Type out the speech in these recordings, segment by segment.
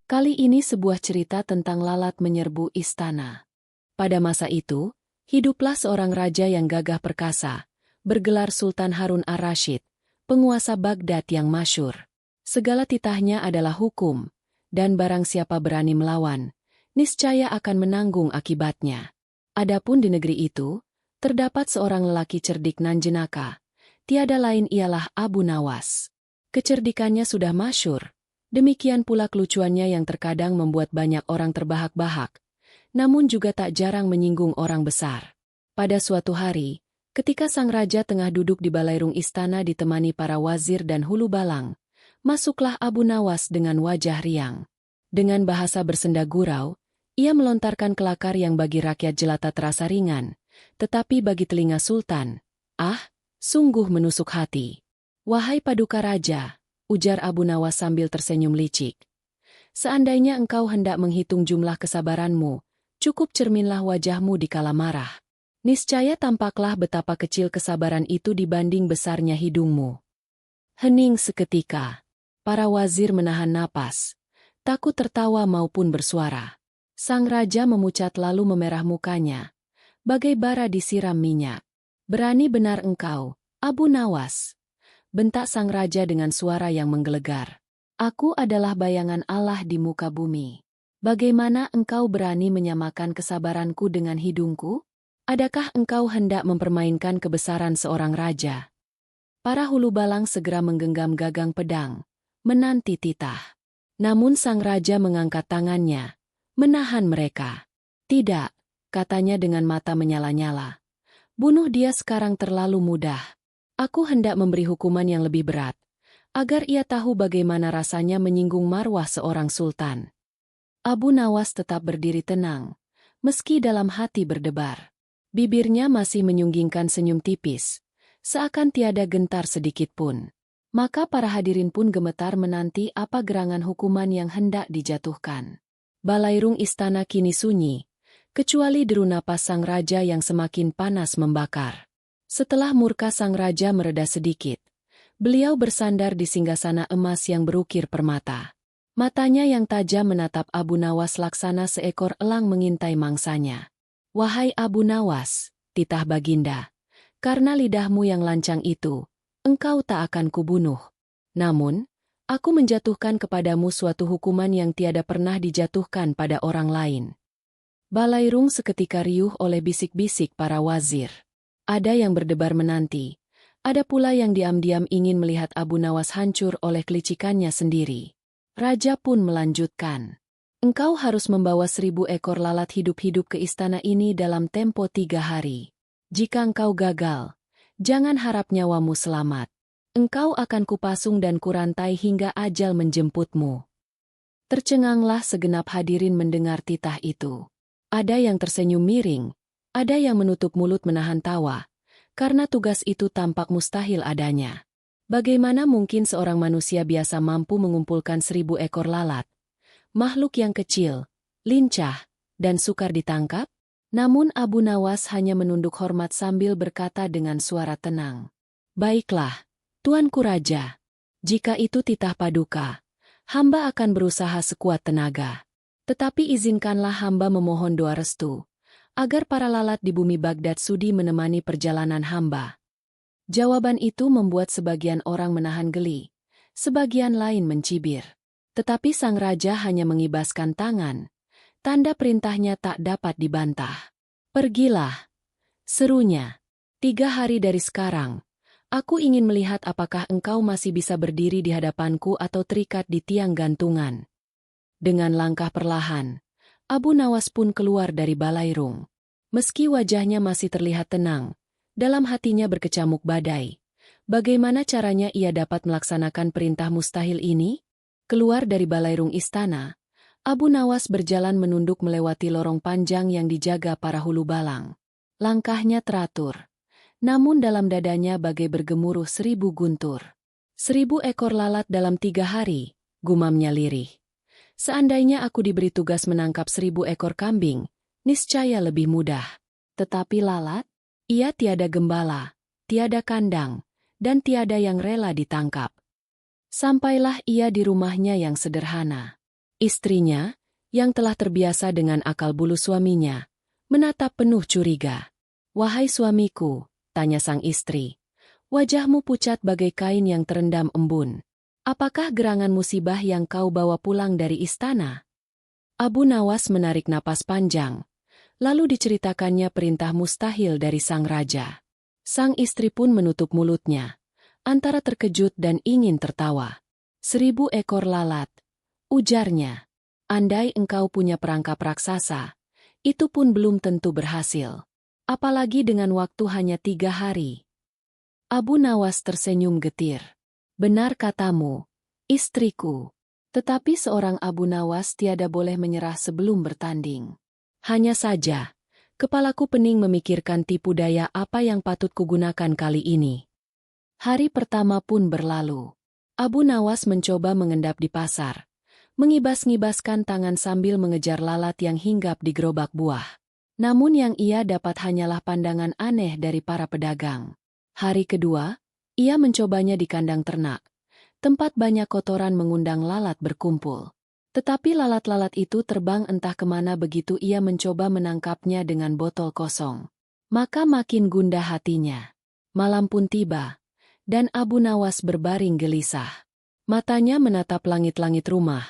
Kali ini sebuah cerita tentang lalat menyerbu istana. Pada masa itu, hiduplah seorang raja yang gagah perkasa, bergelar Sultan Harun ar-Rasyid, penguasa Baghdad yang masyhur. Segala titahnya adalah hukum, dan barang siapa berani melawan, niscaya akan menanggung akibatnya. Adapun di negeri itu, terdapat seorang lelaki cerdik nan jenaka, tiada lain ialah Abu Nawas. Kecerdikannya sudah masyhur. Demikian pula kelucuannya yang terkadang membuat banyak orang terbahak-bahak, namun juga tak jarang menyinggung orang besar. Pada suatu hari, ketika sang raja tengah duduk di balairung istana ditemani para wazir dan hulu balang, masuklah Abu Nawas dengan wajah riang. Dengan bahasa bersenda gurau, ia melontarkan kelakar yang bagi rakyat jelata terasa ringan, tetapi bagi telinga sultan, sungguh menusuk hati. "Wahai paduka raja," ujar Abu Nawas sambil tersenyum licik. "Seandainya engkau hendak menghitung jumlah kesabaranmu, cukup cerminlah wajahmu dikala marah. Niscaya tampaklah betapa kecil kesabaran itu dibanding besarnya hidungmu." Hening seketika. Para wazir menahan napas, takut tertawa maupun bersuara. Sang raja memucat lalu memerah mukanya, bagai bara disiram minyak. "Berani benar engkau, Abu Nawas," bentak sang raja dengan suara yang menggelegar. "Aku adalah bayangan Allah di muka bumi. Bagaimana engkau berani menyamakan kesabaranku dengan hidungku? Adakah engkau hendak mempermainkan kebesaran seorang raja?" Para hulu balang segera menggenggam gagang pedang, menanti titah. Namun sang raja mengangkat tangannya, menahan mereka. "Tidak," katanya dengan mata menyala-nyala. "Bunuh dia sekarang terlalu mudah. Aku hendak memberi hukuman yang lebih berat, agar ia tahu bagaimana rasanya menyinggung marwah seorang sultan." Abu Nawas tetap berdiri tenang, meski dalam hati berdebar. Bibirnya masih menyunggingkan senyum tipis, seakan tiada gentar sedikit pun. Maka para hadirin pun gemetar menanti apa gerangan hukuman yang hendak dijatuhkan. Balairung istana kini sunyi, kecuali deru napas sang raja yang semakin panas membakar. Setelah murka sang raja mereda sedikit, beliau bersandar di singgasana emas yang berukir permata. Matanya yang tajam menatap Abu Nawas laksana seekor elang mengintai mangsanya. "Wahai Abu Nawas," titah baginda, "karena lidahmu yang lancang itu, engkau tak akan kubunuh. Namun, aku menjatuhkan kepadamu suatu hukuman yang tiada pernah dijatuhkan pada orang lain." Balairung seketika riuh oleh bisik-bisik para wazir. Ada yang berdebar menanti, ada pula yang diam-diam ingin melihat Abu Nawas hancur oleh kelicikannya sendiri. Raja pun melanjutkan, "Engkau harus membawa 1000 ekor lalat hidup-hidup ke istana ini dalam tempo 3 hari. Jika engkau gagal, jangan harap nyawamu selamat. Engkau akan kupasung dan kurantai hingga ajal menjemputmu." Tercenganglah segenap hadirin mendengar titah itu. Ada yang tersenyum miring, ada yang menutup mulut menahan tawa, karena tugas itu tampak mustahil adanya. Bagaimana mungkin seorang manusia biasa mampu mengumpulkan 1000 ekor lalat? Makhluk yang kecil, lincah, dan sukar ditangkap? Namun Abu Nawas hanya menunduk hormat sambil berkata dengan suara tenang, "Baiklah, Tuanku Raja. Jika itu titah paduka, hamba akan berusaha sekuat tenaga. Tetapi izinkanlah hamba memohon doa restu, agar para lalat di bumi Baghdad sudi menemani perjalanan hamba." Jawaban itu membuat sebagian orang menahan geli, sebagian lain mencibir. Tetapi sang raja hanya mengibaskan tangan, tanda perintahnya tak dapat dibantah. "Pergilah," serunya. 3 hari dari sekarang, aku ingin melihat apakah engkau masih bisa berdiri di hadapanku atau terikat di tiang gantungan. Dengan langkah perlahan, Abu Nawas pun keluar dari balairung. Meski wajahnya masih terlihat tenang, dalam hatinya berkecamuk badai. Bagaimana caranya ia dapat melaksanakan perintah mustahil ini? Keluar dari balairung istana, Abu Nawas berjalan menunduk melewati lorong panjang yang dijaga para hulu balang. Langkahnya teratur, namun dalam dadanya bagai bergemuruh 1000 guntur. 1000 ekor lalat dalam 3 hari, gumamnya lirih. Seandainya aku diberi tugas menangkap 1000 ekor kambing, niscaya lebih mudah. Tetapi lalat? Ia tiada gembala, tiada kandang, dan tiada yang rela ditangkap. Sampailah ia di rumahnya yang sederhana. Istrinya, yang telah terbiasa dengan akal bulu suaminya, menatap penuh curiga. "Wahai suamiku," tanya sang istri, "wajahmu pucat bagai kain yang terendam embun. Apakah gerangan musibah yang kau bawa pulang dari istana?" Abu Nawas menarik napas panjang, lalu diceritakannya perintah mustahil dari sang raja. Sang istri pun menutup mulutnya, antara terkejut dan ingin tertawa. "1000 ekor lalat," ujarnya. "Andai engkau punya perangkap raksasa, itu pun belum tentu berhasil. Apalagi dengan waktu hanya 3 hari. Abu Nawas tersenyum getir. "Benar katamu, istriku. Tetapi seorang Abu Nawas tiada boleh menyerah sebelum bertanding. Hanya saja, kepalaku pening memikirkan tipu daya apa yang patut kugunakan kali ini." Hari pertama pun berlalu. Abu Nawas mencoba mengendap di pasar, mengibas-ngibaskan tangan sambil mengejar lalat yang hinggap di gerobak buah. Namun yang ia dapat hanyalah pandangan aneh dari para pedagang. Hari kedua, ia mencobanya di kandang ternak, tempat banyak kotoran mengundang lalat berkumpul. Tetapi lalat-lalat itu terbang entah kemana begitu ia mencoba menangkapnya dengan botol kosong. Maka makin gundah hatinya. Malam pun tiba, dan Abu Nawas berbaring gelisah. Matanya menatap langit-langit rumah,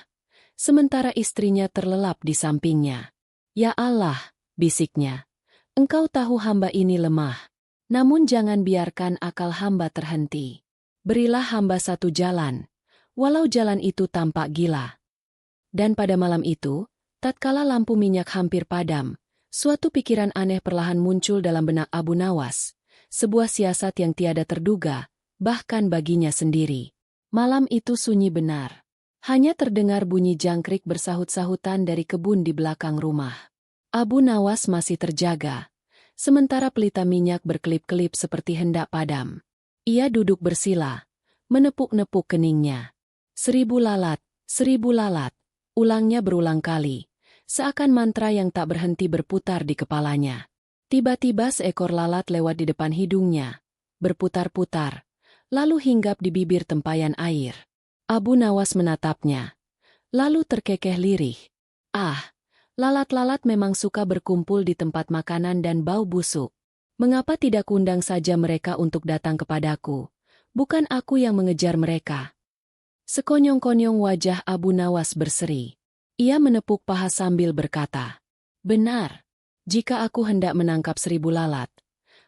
sementara istrinya terlelap di sampingnya. "Ya Allah," bisiknya, "engkau tahu hamba ini lemah. Namun jangan biarkan akal hamba terhenti. Berilah hamba satu jalan, walau jalan itu tampak gila." Dan pada malam itu, tatkala lampu minyak hampir padam, suatu pikiran aneh perlahan muncul dalam benak Abu Nawas, sebuah siasat yang tiada terduga, bahkan baginya sendiri. Malam itu sunyi benar. Hanya terdengar bunyi jangkrik bersahut-sahutan dari kebun di belakang rumah. Abu Nawas masih terjaga, sementara pelita minyak berkelip-kelip seperti hendak padam. Ia duduk bersila, menepuk-nepuk keningnya. 1000 lalat, 1000 lalat, ulangnya berulang kali, seakan mantra yang tak berhenti berputar di kepalanya. Tiba-tiba seekor lalat lewat di depan hidungnya, berputar-putar, lalu hinggap di bibir tempayan air. Abu Nawas menatapnya, lalu terkekeh lirih. "Ah, lalat-lalat memang suka berkumpul di tempat makanan dan bau busuk. Mengapa tidak undang saja mereka untuk datang kepadaku? Bukan aku yang mengejar mereka." Sekonyong-konyong wajah Abu Nawas berseri. Ia menepuk paha sambil berkata, "Benar, jika aku hendak menangkap 1000 lalat,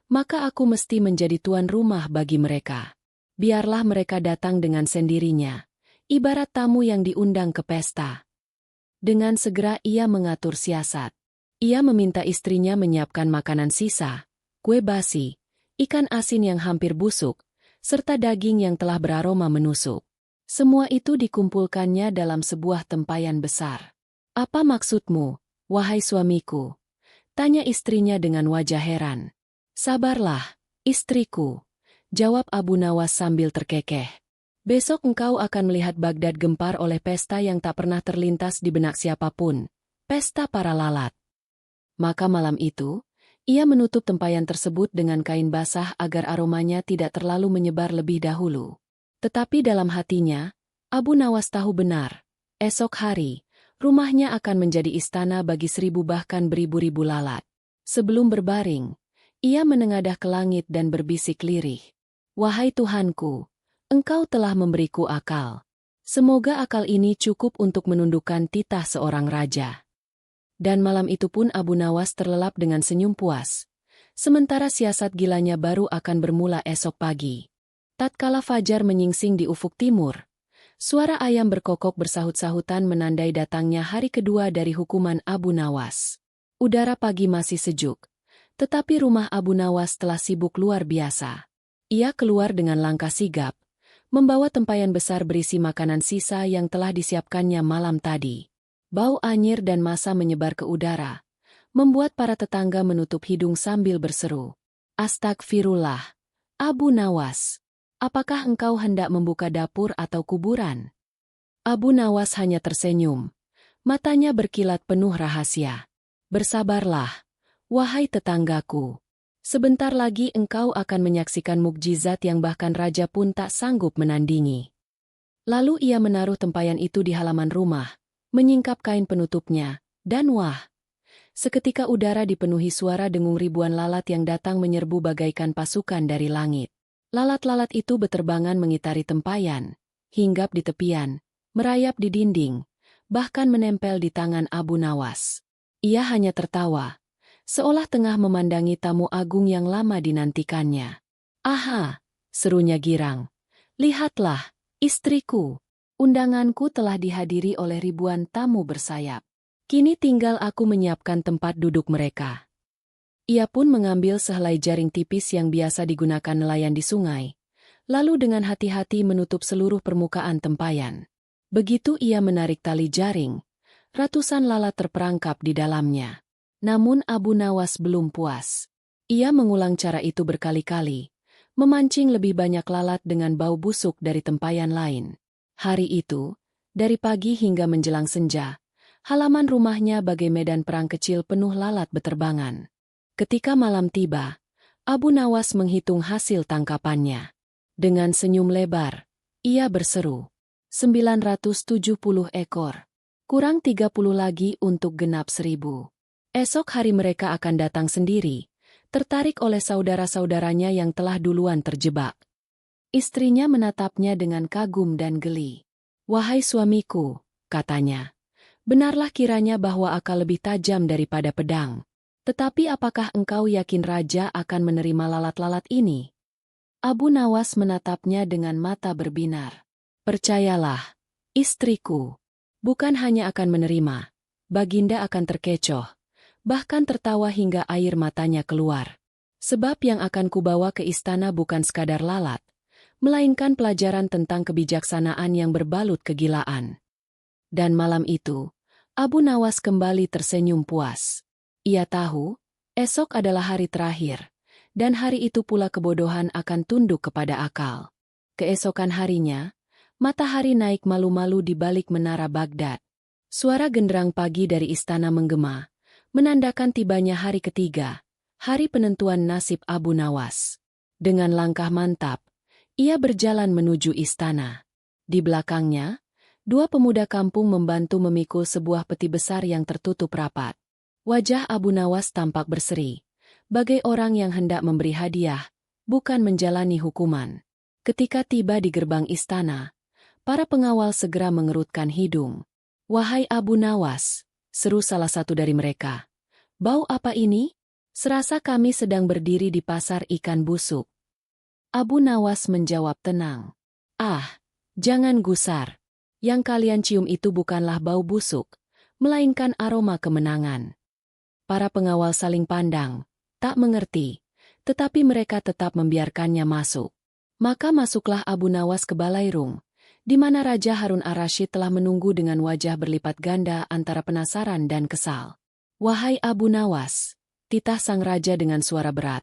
maka aku mesti menjadi tuan rumah bagi mereka. Biarlah mereka datang dengan sendirinya, ibarat tamu yang diundang ke pesta." Dengan segera ia mengatur siasat. Ia meminta istrinya menyiapkan makanan sisa, kue basi, ikan asin yang hampir busuk, serta daging yang telah beraroma menusuk. Semua itu dikumpulkannya dalam sebuah tempayan besar. "Apa maksudmu, wahai suamiku?" tanya istrinya dengan wajah heran. "Sabarlah, istriku," jawab Abu Nawas sambil terkekeh. "Besok engkau akan melihat Baghdad gempar oleh pesta yang tak pernah terlintas di benak siapapun, pesta para lalat." Maka malam itu, ia menutup tempayan tersebut dengan kain basah agar aromanya tidak terlalu menyebar lebih dahulu. Tetapi dalam hatinya, Abu Nawas tahu benar, esok hari, rumahnya akan menjadi istana bagi 1000 bahkan beribu-ribu lalat. Sebelum berbaring, ia menengadah ke langit dan berbisik lirih, "Wahai Tuhanku, Engkau telah memberiku akal. Semoga akal ini cukup untuk menundukkan titah seorang raja." Dan malam itu pun Abu Nawas terlelap dengan senyum puas. Sementara siasat gilanya baru akan bermula esok pagi. Tatkala fajar menyingsing di ufuk timur, suara ayam berkokok bersahut-sahutan menandai datangnya hari kedua dari hukuman Abu Nawas. Udara pagi masih sejuk, tetapi rumah Abu Nawas telah sibuk luar biasa. Ia keluar dengan langkah sigap, membawa tempayan besar berisi makanan sisa yang telah disiapkannya malam tadi. Bau anyir dan masa menyebar ke udara, membuat para tetangga menutup hidung sambil berseru, "Astagfirullah, Abu Nawas, apakah engkau hendak membuka dapur atau kuburan?" Abu Nawas hanya tersenyum, matanya berkilat penuh rahasia. "Bersabarlah, wahai tetanggaku. Sebentar lagi engkau akan menyaksikan mukjizat yang bahkan raja pun tak sanggup menandingi. Lalu ia menaruh tempayan itu di halaman rumah, menyingkap kain penutupnya, dan wah! Seketika udara dipenuhi suara dengung ribuan lalat yang datang menyerbu bagaikan pasukan dari langit. Lalat-lalat itu beterbangan mengitari tempayan, hinggap di tepian, merayap di dinding, bahkan menempel di tangan Abu Nawas. Ia hanya tertawa, seolah tengah memandangi tamu agung yang lama dinantikannya. "Aha!" serunya girang. "Lihatlah, istriku. Undanganku telah dihadiri oleh ribuan tamu bersayap. Kini tinggal aku menyiapkan tempat duduk mereka." Ia pun mengambil sehelai jaring tipis yang biasa digunakan nelayan di sungai, lalu dengan hati-hati menutup seluruh permukaan tempayan. Begitu ia menarik tali jaring, ratusan lalat terperangkap di dalamnya. Namun Abu Nawas belum puas. Ia mengulang cara itu berkali-kali, memancing lebih banyak lalat dengan bau busuk dari tempayan lain. Hari itu, dari pagi hingga menjelang senja, halaman rumahnya bagai medan perang kecil penuh lalat beterbangan. Ketika malam tiba, Abu Nawas menghitung hasil tangkapannya. Dengan senyum lebar, ia berseru, 970 ekor. Kurang 30 lagi untuk genap 1000. Esok hari mereka akan datang sendiri, tertarik oleh saudara-saudaranya yang telah duluan terjebak. Istrinya menatapnya dengan kagum dan geli. "Wahai suamiku," katanya, "benarlah kiranya bahwa akal lebih tajam daripada pedang. Tetapi apakah engkau yakin raja akan menerima lalat-lalat ini?" Abu Nawas menatapnya dengan mata berbinar. "Percayalah, istriku, bukan hanya akan menerima, Baginda akan terkecoh, bahkan tertawa hingga air matanya keluar. Sebab yang akan kubawa ke istana bukan sekadar lalat, melainkan pelajaran tentang kebijaksanaan yang berbalut kegilaan." Dan malam itu, Abu Nawas kembali tersenyum puas. Ia tahu, esok adalah hari terakhir, dan hari itu pula kebodohan akan tunduk kepada akal. Keesokan harinya, matahari naik malu-malu di balik menara Baghdad. Suara genderang pagi dari istana menggema, menandakan tibanya hari ketiga, hari penentuan nasib Abu Nawas. Dengan langkah mantap, ia berjalan menuju istana. Di belakangnya, dua pemuda kampung membantu memikul sebuah peti besar yang tertutup rapat. Wajah Abu Nawas tampak berseri, bagai orang yang hendak memberi hadiah, bukan menjalani hukuman. Ketika tiba di gerbang istana, para pengawal segera mengerutkan hidung. "Wahai Abu Nawas," seru salah satu dari mereka. "Bau apa ini? Serasa kami sedang berdiri di pasar ikan busuk." Abu Nawas menjawab tenang. "Ah, jangan gusar. Yang kalian cium itu bukanlah bau busuk, melainkan aroma kemenangan." Para pengawal saling pandang, tak mengerti, tetapi mereka tetap membiarkannya masuk. Maka masuklah Abu Nawas ke Balairung, di mana Raja Harun ar-Rasyid telah menunggu dengan wajah berlipat ganda antara penasaran dan kesal. "Wahai Abu Nawas," titah sang raja dengan suara berat,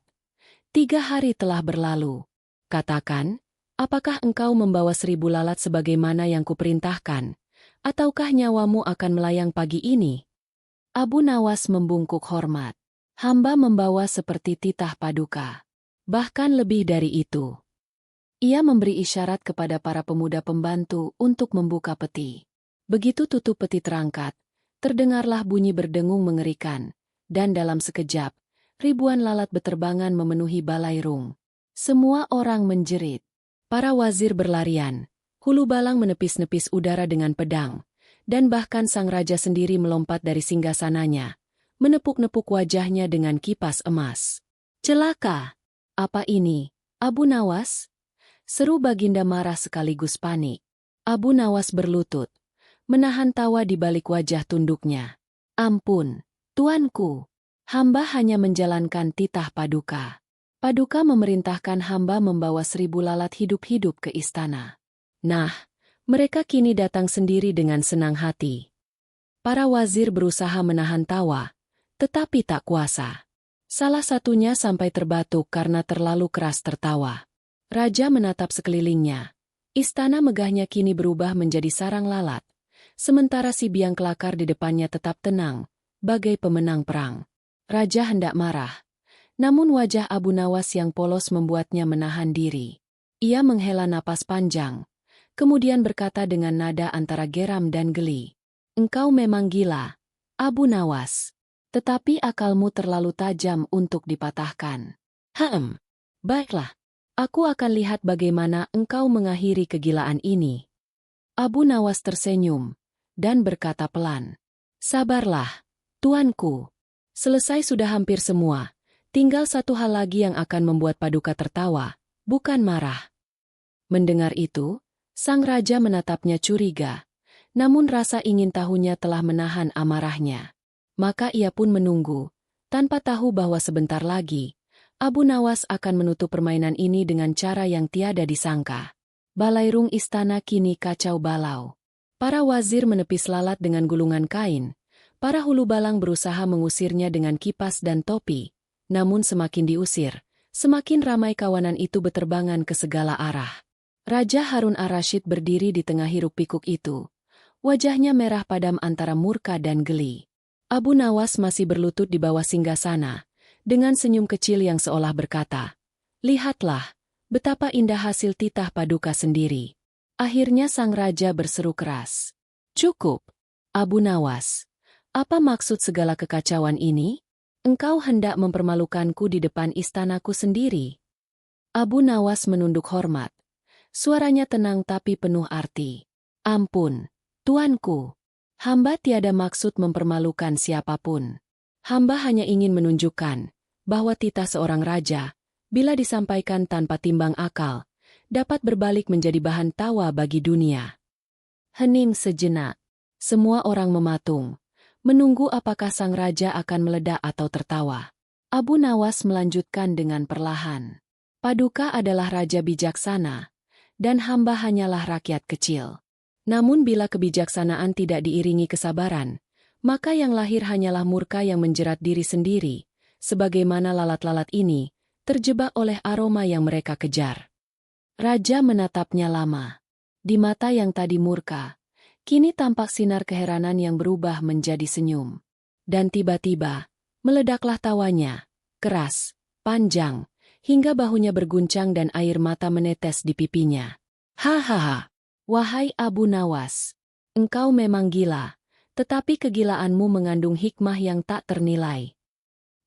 "3 hari telah berlalu. Katakan, apakah engkau membawa 1000 lalat sebagaimana yang kuperintahkan, ataukah nyawamu akan melayang pagi ini?" Abu Nawas membungkuk hormat. "Hamba membawa seperti titah paduka. Bahkan lebih dari itu." Ia memberi isyarat kepada para pemuda pembantu untuk membuka peti. Begitu tutup peti terangkat, terdengarlah bunyi berdengung mengerikan, dan dalam sekejap, ribuan lalat beterbangan memenuhi Balairung. Semua orang menjerit. Para wazir berlarian, hulu balang menepis-nepis udara dengan pedang, dan bahkan sang raja sendiri melompat dari singgasananya, menepuk-nepuk wajahnya dengan kipas emas. "Celaka! Apa ini, Abu Nawas?" seru Baginda marah sekaligus panik. Abu Nawas berlutut, menahan tawa di balik wajah tunduknya. "Ampun, tuanku, hamba hanya menjalankan titah paduka. Paduka memerintahkan hamba membawa 1000 lalat hidup-hidup ke istana. Nah, mereka kini datang sendiri dengan senang hati." Para wazir berusaha menahan tawa, tetapi tak kuasa. Salah satunya sampai terbatuk karena terlalu keras tertawa. Raja menatap sekelilingnya. Istana megahnya kini berubah menjadi sarang lalat, sementara si biang kelakar di depannya tetap tenang, bagai pemenang perang. Raja hendak marah, Namun wajah Abu Nawas yang polos membuatnya menahan diri. Ia menghela napas panjang, kemudian berkata dengan nada antara geram dan geli. Engkau memang gila, Abu Nawas. Tetapi akalmu terlalu tajam untuk dipatahkan. Baiklah. Aku akan lihat bagaimana engkau mengakhiri kegilaan ini. Abu Nawas tersenyum dan berkata pelan. Sabarlah, tuanku. Selesai sudah hampir semua. Tinggal satu hal lagi yang akan membuat Paduka tertawa, bukan marah. Mendengar itu, sang raja menatapnya curiga. Namun rasa ingin tahunya telah menahan amarahnya. Maka ia pun menunggu, tanpa tahu bahwa sebentar lagi, Abu Nawas akan menutup permainan ini dengan cara yang tiada disangka. Balairung istana kini kacau balau. Para wazir menepis lalat dengan gulungan kain. Para hulu balang berusaha mengusirnya dengan kipas dan topi. Namun semakin diusir, semakin ramai kawanan itu beterbangan ke segala arah. Raja Harun ar-Rasyid berdiri di tengah hiruk-pikuk itu. Wajahnya merah padam antara murka dan geli. Abu Nawas masih berlutut di bawah singgasana, dengan senyum kecil yang seolah berkata, lihatlah, betapa indah hasil titah Paduka sendiri. Akhirnya sang raja berseru keras. Cukup, Abu Nawas. Apa maksud segala kekacauan ini? Engkau hendak mempermalukanku di depan istanaku sendiri. Abu Nawas menunduk hormat. Suaranya tenang tapi penuh arti. Ampun, tuanku. Hamba tiada maksud mempermalukan siapapun. Hamba hanya ingin menunjukkan bahwa titah seorang raja, bila disampaikan tanpa timbang akal, dapat berbalik menjadi bahan tawa bagi dunia. Hening sejenak. Semua orang mematung, menunggu apakah sang raja akan meledak atau tertawa. Abu Nawas melanjutkan dengan perlahan. Paduka adalah raja bijaksana, dan hamba hanyalah rakyat kecil. Namun bila kebijaksanaan tidak diiringi kesabaran, maka yang lahir hanyalah murka yang menjerat diri sendiri, sebagaimana lalat-lalat ini, terjebak oleh aroma yang mereka kejar. Raja menatapnya lama. Di mata yang tadi murka, kini tampak sinar keheranan yang berubah menjadi senyum. Dan tiba-tiba, meledaklah tawanya, keras, panjang, hingga bahunya berguncang dan air mata menetes di pipinya. Hahaha, wahai Abu Nawas, engkau memang gila, tetapi kegilaanmu mengandung hikmah yang tak ternilai.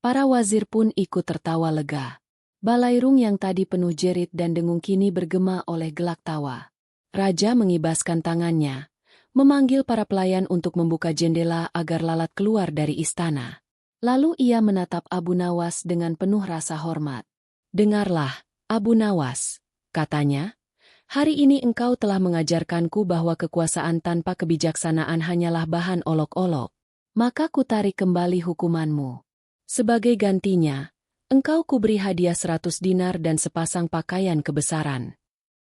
Para wazir pun ikut tertawa lega. Balairung yang tadi penuh jerit dan dengung kini bergema oleh gelak tawa. Raja mengibaskan tangannya, memanggil para pelayan untuk membuka jendela agar lalat keluar dari istana. Lalu ia menatap Abu Nawas dengan penuh rasa hormat. Dengarlah, Abu Nawas, katanya, hari ini engkau telah mengajarkanku bahwa kekuasaan tanpa kebijaksanaan hanyalah bahan olok-olok. Maka kutarik kembali hukumanmu. Sebagai gantinya, engkau kuberi hadiah 100 dinar dan sepasang pakaian kebesaran.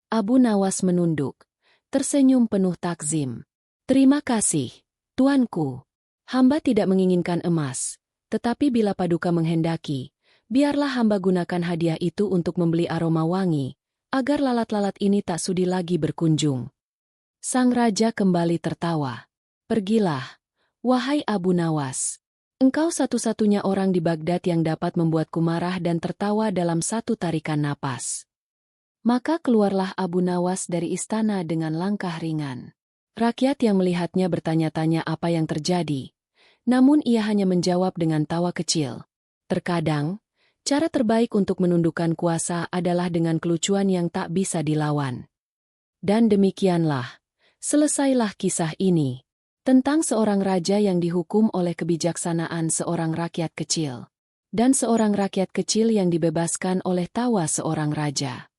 Abu Nawas menunduk, tersenyum penuh takzim. Terima kasih, tuanku. Hamba tidak menginginkan emas, tetapi bila Paduka menghendaki, biarlah hamba gunakan hadiah itu untuk membeli aroma wangi, agar lalat-lalat ini tak sudi lagi berkunjung. Sang raja kembali tertawa. Pergilah, wahai Abu Nawas. Engkau satu-satunya orang di Baghdad yang dapat membuatku marah dan tertawa dalam satu tarikan napas. Maka keluarlah Abu Nawas dari istana dengan langkah ringan. Rakyat yang melihatnya bertanya-tanya apa yang terjadi. Namun ia hanya menjawab dengan tawa kecil. Terkadang, cara terbaik untuk menundukkan kuasa adalah dengan kelucuan yang tak bisa dilawan. Dan demikianlah, selesailah kisah ini. Tentang seorang raja yang dihukum oleh kebijaksanaan seorang rakyat kecil. Dan seorang rakyat kecil yang dibebaskan oleh tawa seorang raja.